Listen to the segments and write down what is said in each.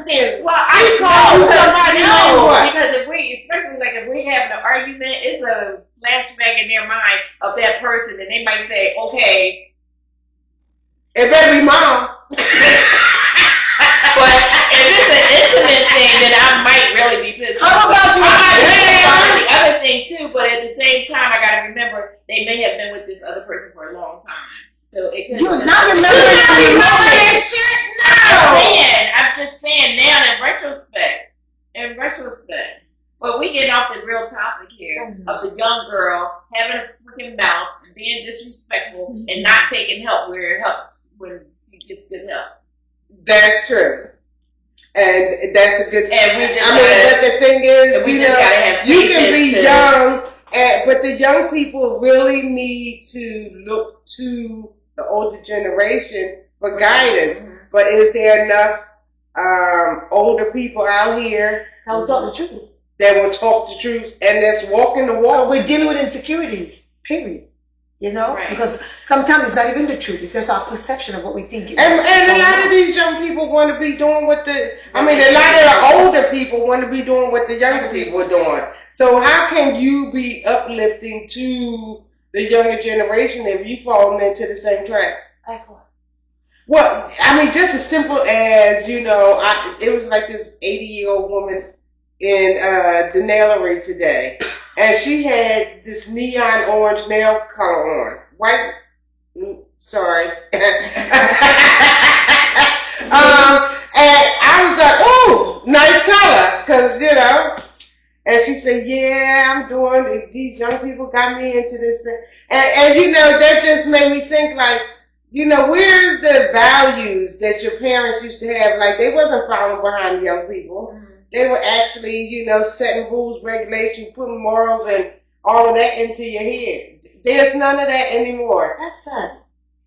circumstances. Well, I call know somebody what? Because if we're having an argument, it's a flashback in their mind of that person, and they might say, "Okay, it better be mom." But if it's an intimate thing, then I might really be pissed off. How about you? The other thing too, but at the same time, I gotta remember they may have been with this other person for a long time. So it could You're not remembering that shit? No. I'm just saying now in retrospect. But we getting off the real topic here of the young girl having a freaking mouth and being disrespectful and not taking help where it helps when she gets good help. That's true. And that's a good. And we just but the thing is, you can be young, but the young people really need to look to the older generation for guidance. Mm-hmm. But is there enough older people out here that will talk the truth? That will talk the truth and that's walking the walk. We're dealing with insecurities. Period. You know, right. Because sometimes it's not even the truth; it's just our perception of what we think. And a lot of these young people want to be doing what a lot of the older people want to be doing what the younger people are doing. So how can you be uplifting to the younger generation if you falling into the same trap? Like what? Well, I mean, just as simple as it was like this 80-year-old woman in the nailery today. And she had this neon orange nail color on. White, sorry. And I was like, ooh, nice color. Because, and she said, yeah, I'm doing it. These young people got me into this thing. And that just made me think like, where's the values that your parents used to have? Like, they wasn't following behind young people. Mm-hmm. They were actually, setting rules, regulations, putting morals and all of that into your head. There's none of that anymore. That's sad.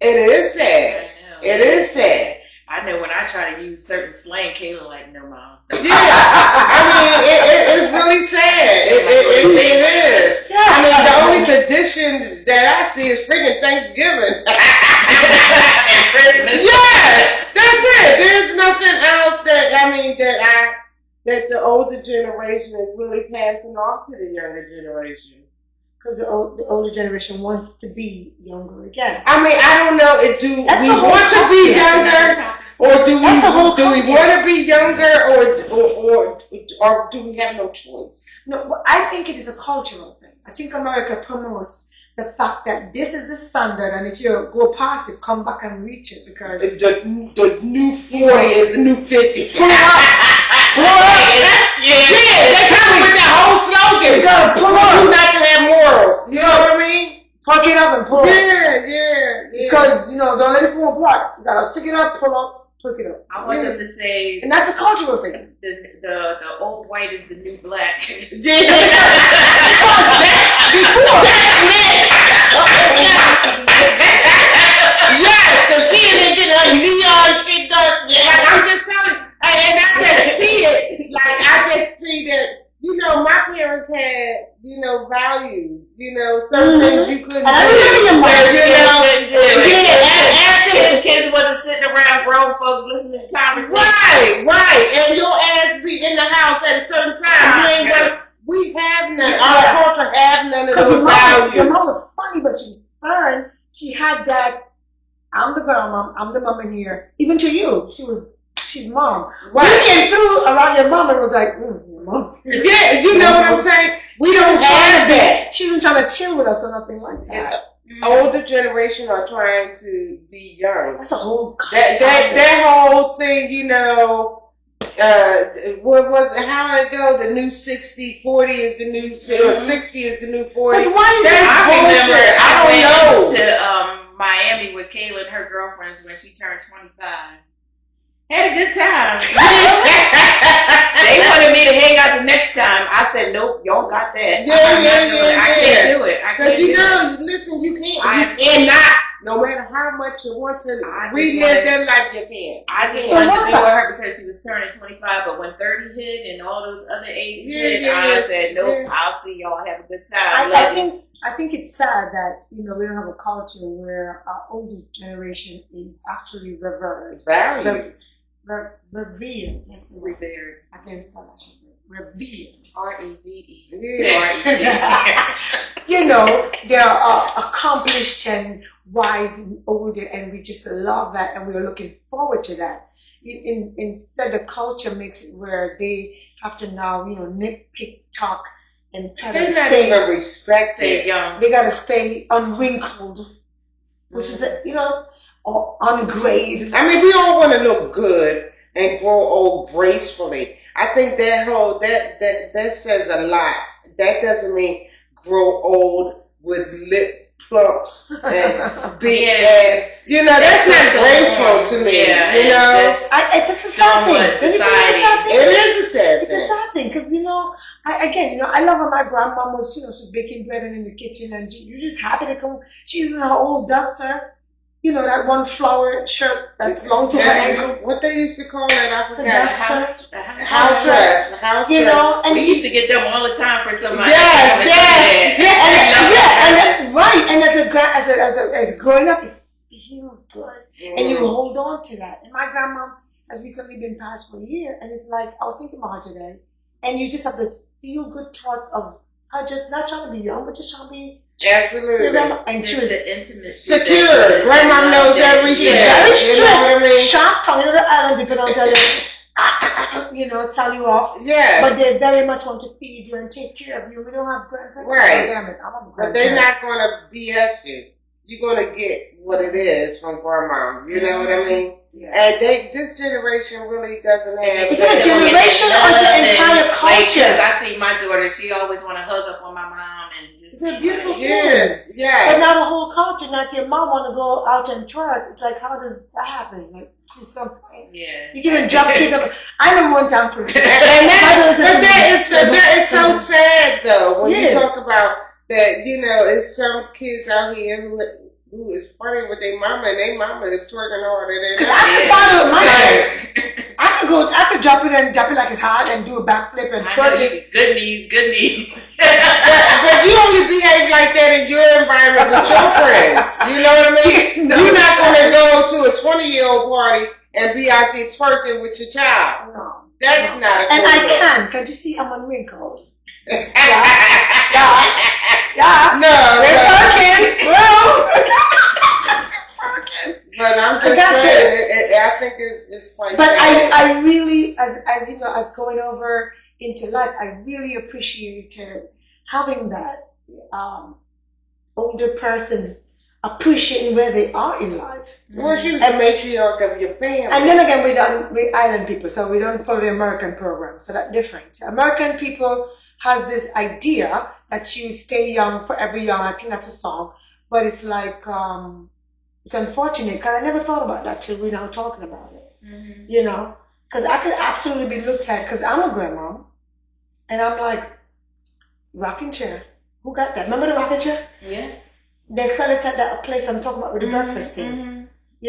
It is sad. It is sad. I know when I try to use certain slang, Kayla like, no, Mom. Yeah. I mean, it's really sad. It is. Yeah. I mean, the only tradition that I see is freaking Thanksgiving. And Christmas. Yeah. That's it. There's nothing else that the older generation is really passing off to the younger generation. Because the older generation wants to be younger again. I mean, I don't know. Do we want to be younger, or do we want to be younger, or do we have no choice? No, I think it is a cultural thing. I think America promotes the fact that this is the standard, and if you go past it, come back and reach it because the new 40 is the new 50. Pull up. Yeah, they come with that whole slogan. You gotta pull up. You not to have morals. You know what I mean? Fuck it up and pull up. Yeah. Because, don't let it fall apart. You gotta stick it up, pull up, pick it up. I want them to say... And that's a cultural thing. The old white is the new black. Yeah. Yes, because she didn't get her neon shit done. Like, I'm just telling you. And I can see it. Like, I can see that, my parents had, values. Certain things you couldn't do. The kids wasn't sitting around grown folks listening to conversations. Right. And your ass be in the house at a certain time. We have none. Our culture have none of those values. Your mom was funny, but she was stern. She had that, I'm the girl mom, I'm the mom in here. Even to you, she's mom. Right. You came through around your mom and was like, your mom's here. Yeah, you know what I'm saying? We don't have that. She isn't trying to chill with us or nothing like that. Older generation are trying to be young. That's a whole that whole thing, what was it? How it go? The new 60, 40 is the new 60 is the new 40. But why is that? I don't know. To Miami with Kayla and her girlfriends when she turned 25. Had a good time. They wanted me to hang out the next time. I said, nope, y'all got that. Yeah. I can't do it. Because listen, you cannot. No matter how much you want to relive that life, you can't. I just wanted to be with her because she was turning 25, but when 30 hit and all those other ages hit, I said, nope, I'll see y'all have a good time. I think it's sad that, we don't have a culture where our older generation is actually revered. revered. That's the word. Revered. I can't spell that shit. Revered. R-E-V-E. Yeah. You know, they're accomplished and wise and older, and we just love that, and we're looking forward to that. Instead, the culture makes it where they have to now, nitpick, talk, and try They're to not stay. even respected. Stay young. They gotta stay unwrinkled, which is or ungraded. I mean, we all want to look good and grow old gracefully. I think that says a lot. That doesn't mean grow old with lip plumps and big ass. That's not graceful to me. Yeah, It's a sad thing. It is a sad It's thing. a sad thing because I love how my grandma was. She's baking bread and in the kitchen, and you're just happy to come. She's in her old duster. That one flower shirt that's long to her ankle. What they used to call it, I The forgot. duster. House dress. House dress. And we used to get them all the time for somebody. Yes. and that's right. And as growing up, it feels good, and you hold on to that. And my grandma has recently been passed for a year, and it's like I was thinking about her today, and you just have the feel good thoughts of her just not trying to be young, but just trying to be. Absolutely. And she Just was the intimacy. secure. Grandma knows everything. very You know what I mean? sharp tongue. The island people don't tell you, tell you off. Yes. But they very much want to feed you and take care of you. We don't have grandparents. Right. Oh, damn it, I'm a But they're grandparent. not going to BS you. You're going to get what it is from grandma. You know what I mean? Yeah. And this generation really doesn't have Is it a that. generation or the entire culture? I see my daughter, she always want to hug up on my mom and just. It's a beautiful Yeah, But yeah. now the whole culture, now if your mom want to go out and twerk, it's like, how does that happen? Like, she's something. Yeah. You can even drop kids up. I remember one time. And that is so sad though when you Yeah. talk about that. It's some kids out here who is partying with their mama and their mama is twerking harder than Because them. I could follow my life. I could drop it like it's hot and do a backflip and twerk it. Good knees, good knees. But you only behave like that in your environment with your friends. You know what I mean? No, You're not going to go to a 20-year-old party and be out there twerking with your child. No. That's not a And cool I look. can. Can't you see I'm unwrinkled? Yeah. Yeah. No, They're but, twerking. Well. but I'm just That's saying, I think it's quite But sad. I really, as going over into life, I really appreciated having that older person appreciating where they are in life. Well, she was the matriarch of your family. And then again, we're island people, so we don't follow the American program, so that's different. American people has this idea that you stay young forever young. I think that's a song, but it's like it's unfortunate because I never thought about that till we're now talking about it. Mm-hmm. Because I could absolutely be looked at because I'm a grandma, and I'm like rocking chair. Who got that? Remember the rocking chair? Yes. They sell it at that place I'm talking about with the breakfast thing. Mm-hmm. I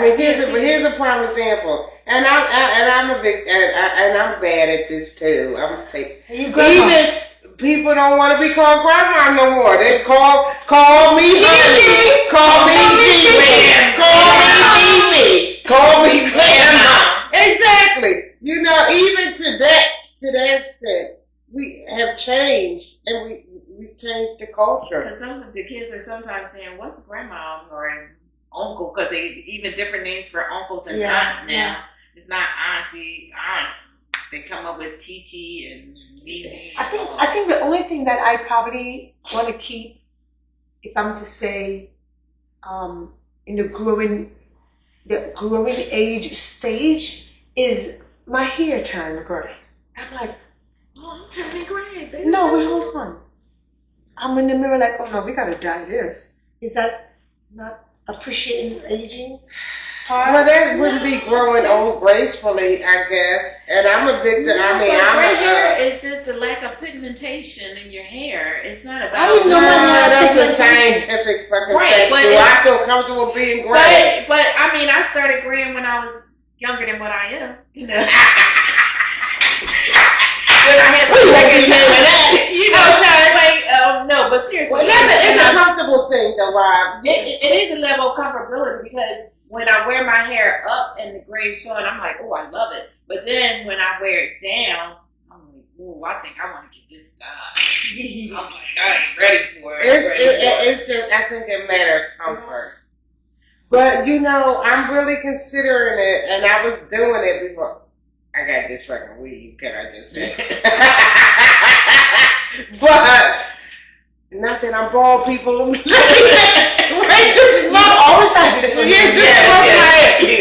mean, here's a prime example, and I'm a big and I'm bad at this too. I'm take even people don't want to be called grandma no more. They call me Gigi, call me Gigi, call me grandma. Exactly. Even to that extent, we have changed, and we've changed the culture. Because the kids are sometimes saying, "What's grandma?" or uncle, because they even different names for uncles and aunts now. Yeah. It's not auntie, aunt. They come up with TT and Nene. I think the only thing that I probably want to keep, if I'm to say, in the growing age stage, is my hair turn gray. I'm like, I'm turning gray. Baby. no, wait, hold on. I'm in the mirror like, oh no, we gotta dye this. Is that not appreciating aging? Well, that wouldn't be growing old gracefully, I guess. And I'm a victim. Gray hair is just a lack of pigmentation in your hair. It's not about. I didn't know my that's a scientific fucking thing. But Do I feel comfortable being gray? But I mean, I started graying when I was younger than what I am. When I had no, but seriously, Well, it's a comfortable thing, though, Rob. It is a level of comfortability because when I wear my hair up and the gray showing, I'm like, oh, I love it. But then when I wear it down, I'm like, oh, I think I want to get this done. I'm like, I ain't ready for it. It's just, I think, a matter of comfort. But, you know, I'm really considering it, and I was doing it before. I got this fucking weave, can I just say? But, not that I'm bald, people. Always have this.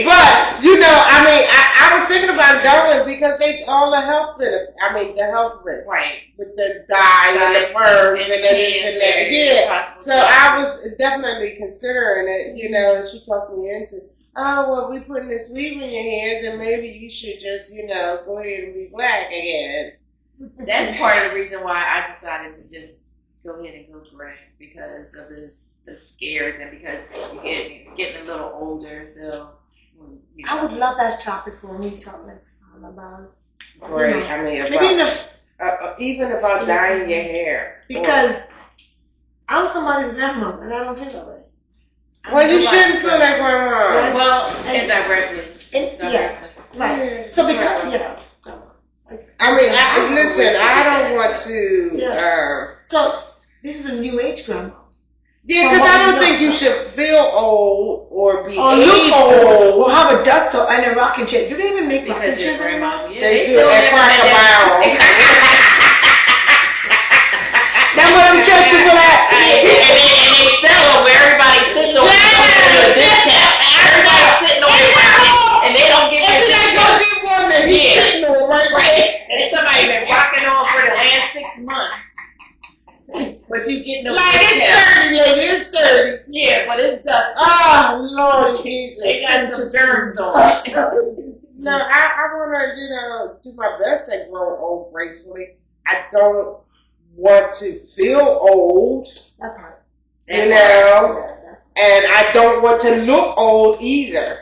But, you know, I mean, I was thinking about going because they all the health benefits. I mean, the health risks. Right. With the dye and the perms and this and that. Yeah. So I was definitely considering it, you know, and she talked me into, oh, well, we putting this weave in your hair, then maybe you should just, you know, go ahead and be black again. That's part of the reason why I decided to just go ahead and go gray, because of the scares and because you're getting a little older. So, you know. I would love that topic for me to talk next time about. Right. You know, I mean, maybe even about dyeing your hair. Because I'm somebody's grandma and I don't feel that way. Well, you shouldn't feel like grandma. Well, indirectly. Yeah. Right. So because, yeah. I mean, listen, I don't want to. So this is a new age grandma. Yeah, because I don't think you should feel old or be look old. old. Or have a duster and a rocking chair. Do they even make rocking chairs anymore? Yeah, they do at Cracker Barrel. That's what I'm just people at. And they sell them where everybody sits on a discount. Everybody's sitting on their rocking, and they don't give you a discount. Get one that he's sitting on right. And somebody been rocking on for the last 6 months. But you get no like it's 30, lady, it's 30. Yeah, but it's dust. Oh, Lord Jesus. They got some germs on it. No, I want to, you know, do my best at growing old gracefully. I don't want to feel old, That part. you know, and I don't want to look old either.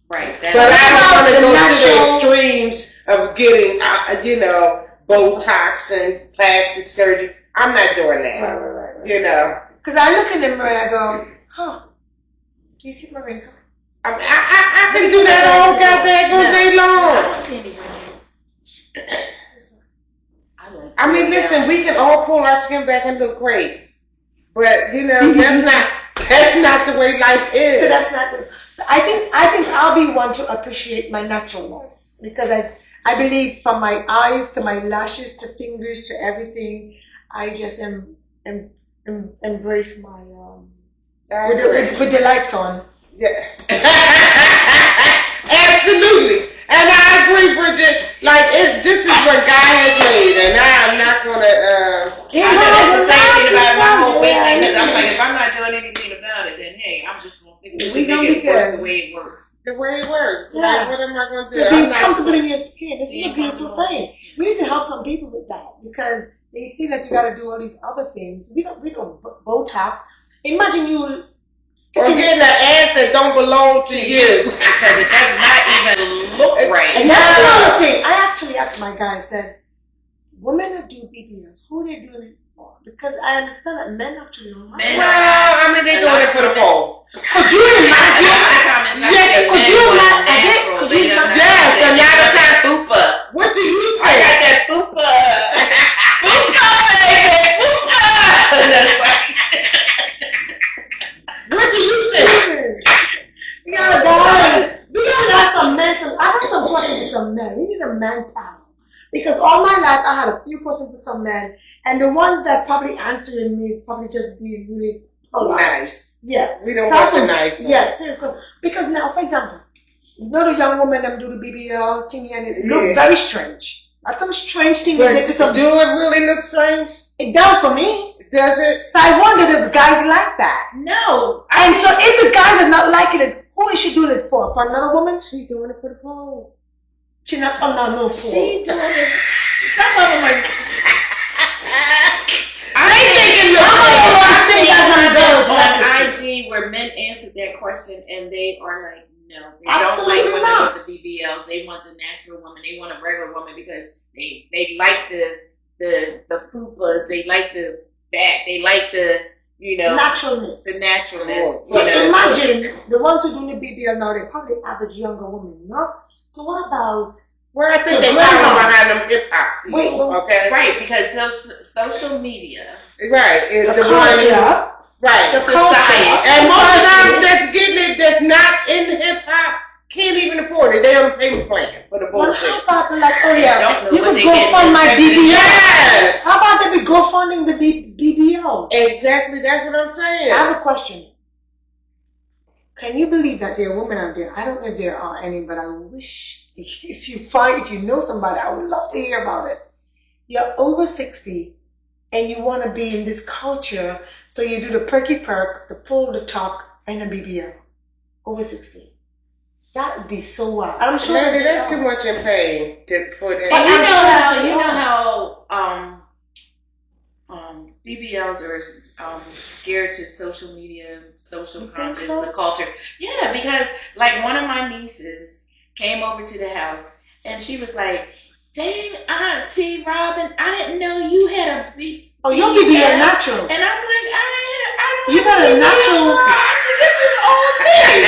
Right. But I don't want to go to the extremes of getting, you know, Botox and plastic surgery. I'm not doing that. Right. You know. Because I look in the mirror and I go, huh, do you see my wrinkle? I can do that all goddamn day long. I mean, listen, we can all pull our skin back and look great. But, you know, that's not the way life is. So that's not the, so I think I'll be one to appreciate my naturalness, because I believe from my eyes to my lashes to fingers to everything, I just embrace my with the lights on. Yeah. Absolutely. And I agree, Bridget. Like, this is what God has made, and I'm not gonna. I know that's the same thing about my whole weight thing. Because I'm like, if I'm not doing anything about it, then hey, I'm just gonna fix it. We gonna be good. The way it works. The way it works. Yeah. Like, what am I gonna do? To be comfortable in your skin. This is a beautiful thing. We need to help some people with that, because they think that you got to do all these other things. We don't Botox. Imagine you or getting an ass that don't belong to you. Because it does not even look right. And that's another thing. I actually asked my guy, I said, women that do BBLs, who are they doing it for? Because I understand that men actually don't like it. Well, I mean, they're doing it for the pole. Could you imagine? Could you imagine? Yes, and now the time. Fupa. What do you think? I got that fupa. Fupa, baby. Fupa. What do you think? We gotta have some mental. I got some questions for some men. We need a man panel. Because all my life I had a few questions for some men, and the ones that probably answering me is probably just being really polite. Nice. Yeah. We don't want the nice ones. Yes, seriously. Because now, for example, you know the young woman that do the BBL thingy and it look very strange. That's some strange thing. But do it really look strange? It does for me. Does it? So I wonder, does guys like that? No. And so if the guys are not liking it, who is she doing it for? For another woman? She's doing it for the pole. She not, oh no, for. She doing it. Some of them are. On IG where men answered that question and they are like, no, they don't like women with the BBLs. They want the natural woman. They want a regular woman because they like the fupas. They like the fat. They like the Naturalness. the naturalness. So imagine the ones who do the BBL now, they probably average younger women, no? So what about? Well, I think they power behind them hip hop people. Wait, okay, Right, because social media, right is The the culture, one. Right, the society. culture, and most of them that's getting it, that's not in hip hop, can't even afford it. They on a payment plan for the Well, bullshit. how about like, oh They yeah, don't know you what could they go get fund my affected. BBL. Yes, How about they be go funding the BBL? exactly. That's what I'm saying. I have a question. Can you believe that there are women out there? I don't know if there are any, but I wish if you know somebody, I would love to hear about it. You're over 60 and you want to be in this culture, so you do the perky perk, the pull, the talk, and the BBL. Over 60. That would be so wild. I'm sure Maybe that's too much in pain for that. And I'm you sure know how BBLs are geared to social media, social You think conscious, so? the culture. Yeah, because like one of my nieces came over to the house and she was like, "Dang, Auntie Robin, I didn't know you had a BBL." Oh, your BBL natural. And I'm like, I don't You got a BBL, natural. girl. I said, this is all thing.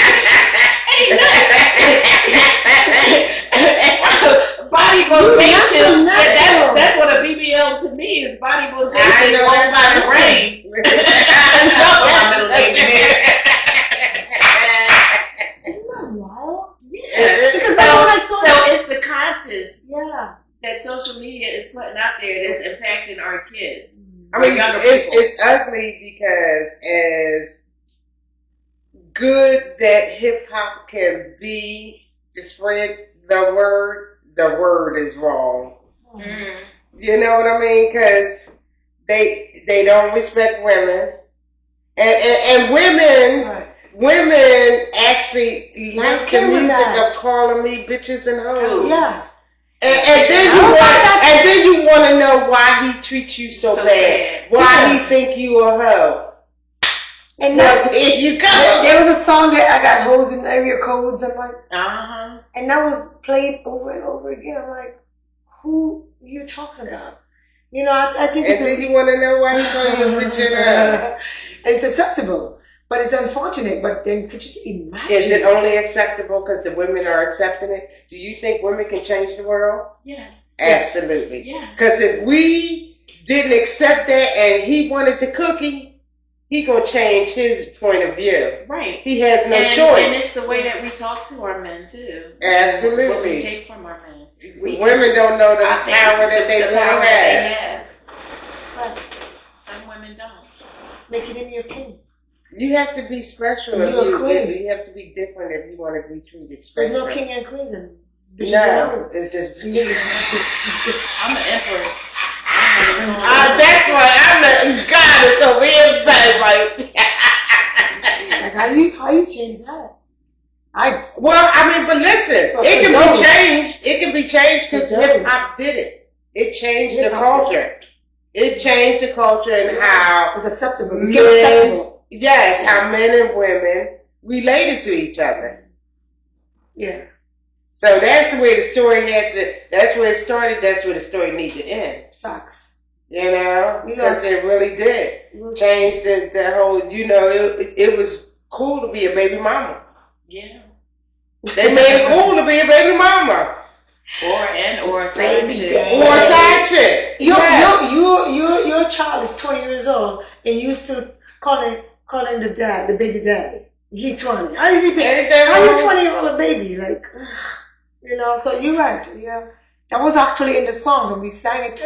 Ain't nothing. Body bodacious. natural. That's what a BBL to me is. Body I bodacious. know Walks by the brain. That's what my middle name is. Isn't that wild? Yeah. Because I don't like So it's the conscious Yeah. that social media is putting out there that's impacting our kids. I mean, Younger people. it's ugly because as good that hip hop can be to spread the word is wrong. Mm. You know what I mean? Because they don't respect women, and women. Right. Women actually like the okay with music that. of calling me bitches and hoes. Yeah. And then you want to know why he treats you so bad. Why Yeah. he think you a hoe. And Well, there you go. there was a song that I got hoes in area codes. I'm like, Uh-huh. and that was played over and over again. I'm like, who you talking about? You know, I think And it's then you want to know why he call you a bitch and a hoe. and it's acceptable, but it's unfortunate. But then could you just imagine? Is it only acceptable because the women are accepting it? Do you think women can change the world? Yes. Absolutely. Yeah. Because if we didn't accept that and he wanted the cookie, he gonna change his point of view. Right. He has no And choice. it's the way that we talk to our men too. Absolutely. What we take from our men. Women don't know the I think power that they the really power have. that they have. Right. Some women don't. Make it in your king. You have to be special. And If you're a queen. you have to be different if you want to be treated There's special. no king and queens and bitches No, and it's just. I'm the empress. That's why I'm the goddess of everybody. like how you change that? Well, I mean, but listen, But it can for those- be changed. It can be changed because For those. hip hop did it. It changed the Hip-hop. culture. It changed the culture and how It's acceptable. You men, get acceptable. yes, how men and women related to each other. Yeah. So that's where the story has to. That's where it started. That's where the story needs to end. Facts. You know, because Yes. it really did change the whole. You know, it was cool to be a baby mama. Yeah. They made it cool to be a baby mama Or a side Baby chick. daddy. or a side chick. Yes. Your child is 20 years old and you still calling the dad, the baby daddy. He's 20. How is he Ain't that how you wrong? 20-year-old a baby? Like, you know, so you're right. Yeah. That was actually in the songs and we sang it,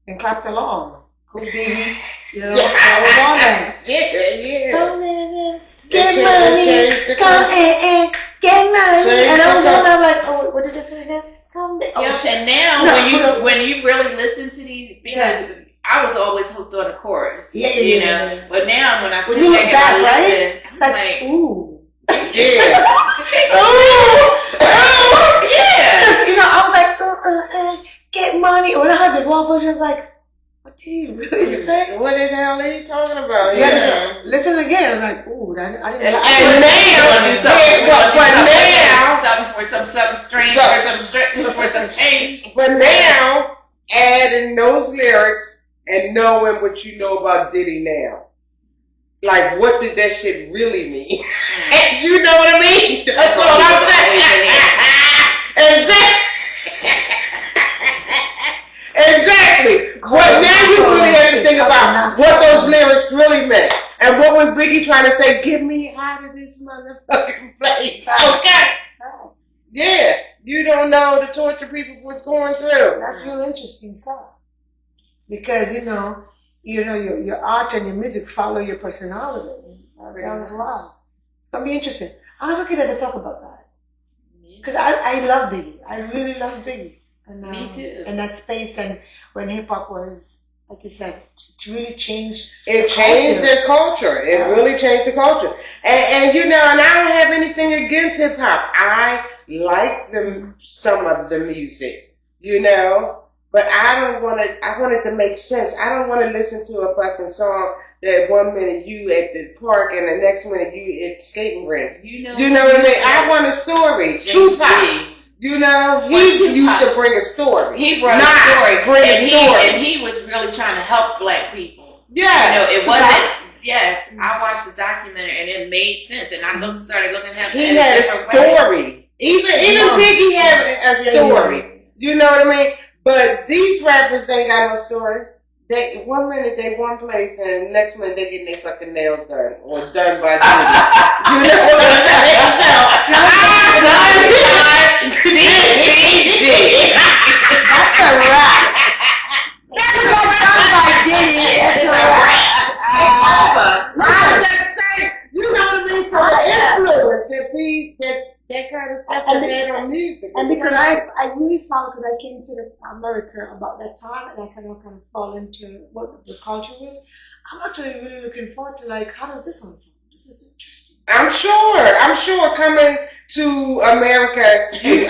and clapped along. Cool baby. You know, that was on there. Yeah. Come in and They get changed money. the Come in and get money. Changed And I was the on there like, oh, what did I say again? Come in. Oh, Yeah, shit. and now No. when you really listen to these, because I was always hooked on the chorus. Yeah, you know. yeah. But now when I When sit you back look and I back, right? listen, It's I'm like, like, ooh. Yeah. oh, yeah. You know, I was like, get money. When I heard the raw version, I was like, what do you really say? What the hell are you talking about? Yeah. Listen again. I was like, ooh, I didn't know. And Something strange, for some change. But now, adding those lyrics and knowing what you know about Diddy now. like, what did that shit really mean? You know what I mean? That's all I'm saying. Exactly. But now you really have to think about what those lyrics really meant. And what was Biggie trying to say? Get me out of this motherfucking place. Okay. Yeah. You don't know the torture people was going through. That's real interesting stuff. Because, your art and your music follow your personality. That was wild. It's going to be interesting. I don't know if we could ever talk about that. Because I love Biggie. I really love Biggie. And, me too. And that space, and when hip hop was, like you said, it really changed. It changed the culture. It really changed the culture. And and I don't have anything against hip hop. I liked some of the music, but I don't want to. I want it to make sense. I don't want to listen to a fucking song that 1 minute you at the park and the next minute you at the skating rink. You know what I mean? I want a story. Tupac. He used to bring a story. He brought a story. And he was really trying to help black people. Yeah. It wasn't. Yes, I watched the documentary and it made sense. And I started looking at him. He had a story. Even Biggie had a story. You know what I mean? But these rappers ain't got no story. They 1 minute they one place and the next minute they getting their fucking nails done or done by somebody. You know what I'm saying? That's a wrap. That's done by Diddy. That's a wrap. I'm just saying, you know what I mean? So the influence that kind of stuff that they on music. And because I really found, because I came to America about that time, and I kind of fall into what the culture was. I'm actually really looking forward to how does this unfold? This is interesting. I'm sure coming to America, I'm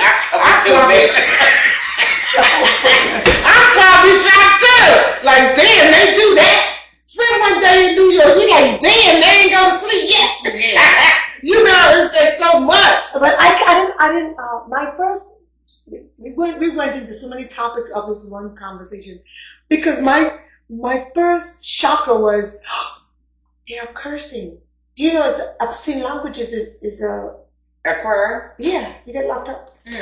probably shocked too. Like, damn, they do that. Spend one day in New York, you're like, damn, they ain't go to sleep yet. It's just so much. But I didn't. My first, we went into so many topics of this one conversation, because my first shocker was they are cursing. Do you know it's obscene languages is a crime? Yeah, you get locked up. In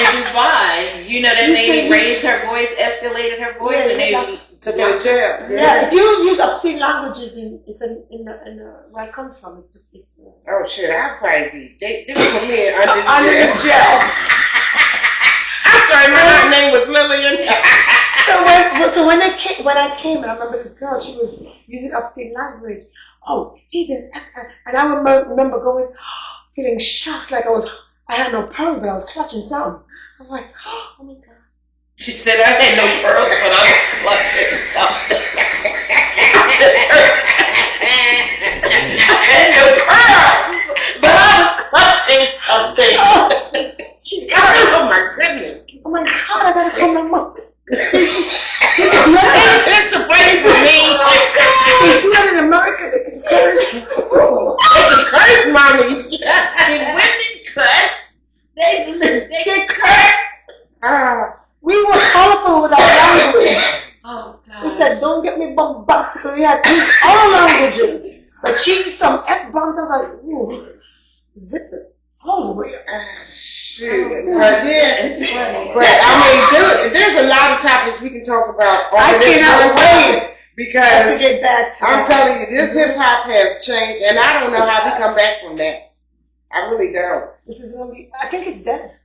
Dubai, that lady raised her voice, escalated her voice, and they to go to jail. Yeah, if you use obscene languages in where I come from, it's oh shit, I'll probably be. They put me under the jail. I'm sorry, my name was Lillian. So when I came, and I remember this girl, she was using obscene language. Oh, he didn't. And I remember feeling shocked, like I had no pearls, but I was clutching something. I was like, oh my God. She said, I had no pearls, but I was clutching something. I had no pearls, but I was clutching something. Oh my goodness. Oh my God, I gotta call my mom. It's the brain for me. They do it in America. They can curse. They can curse, mommy. Did women curse? They curse. We were colorful with our language. Oh God. We said, don't get me bombastic. We had all languages. But she used some F-bombs. I was like, ooh, zip it. All the way up. Shoot. But there's a lot of topics we can talk about. I cannot wait. Because get back to I'm telling you, this hip hop has changed, and I don't know how we come back from that. I really don't. This is gonna be. I think it's dead.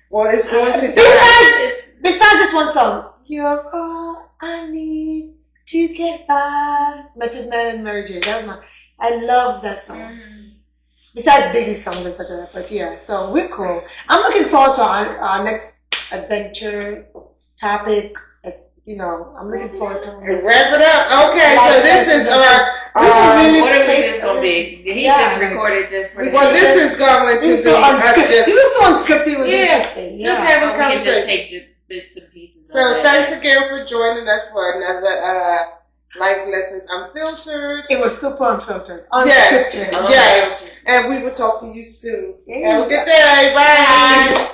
Well, it's going to die. Besides this one song, you're all I need to get by. Method Man and Mary J. I love that song. Mm-hmm. Besides Biggie's songs and such like that, but yeah, so we're cool. I'm looking forward to our next adventure topic. It's I'm looking forward to it. Wrap it up. Okay, so this is our. What are we just gonna be? He just recorded just for. Well, this is going to be us just. This is so unscripted. Was interesting. Just have a conversation. Just take the bits and pieces. So thanks again for joining us for another Life Lessons Unfiltered. It was super unfiltered. Yes. And we will talk to you soon. Have a good day. Bye.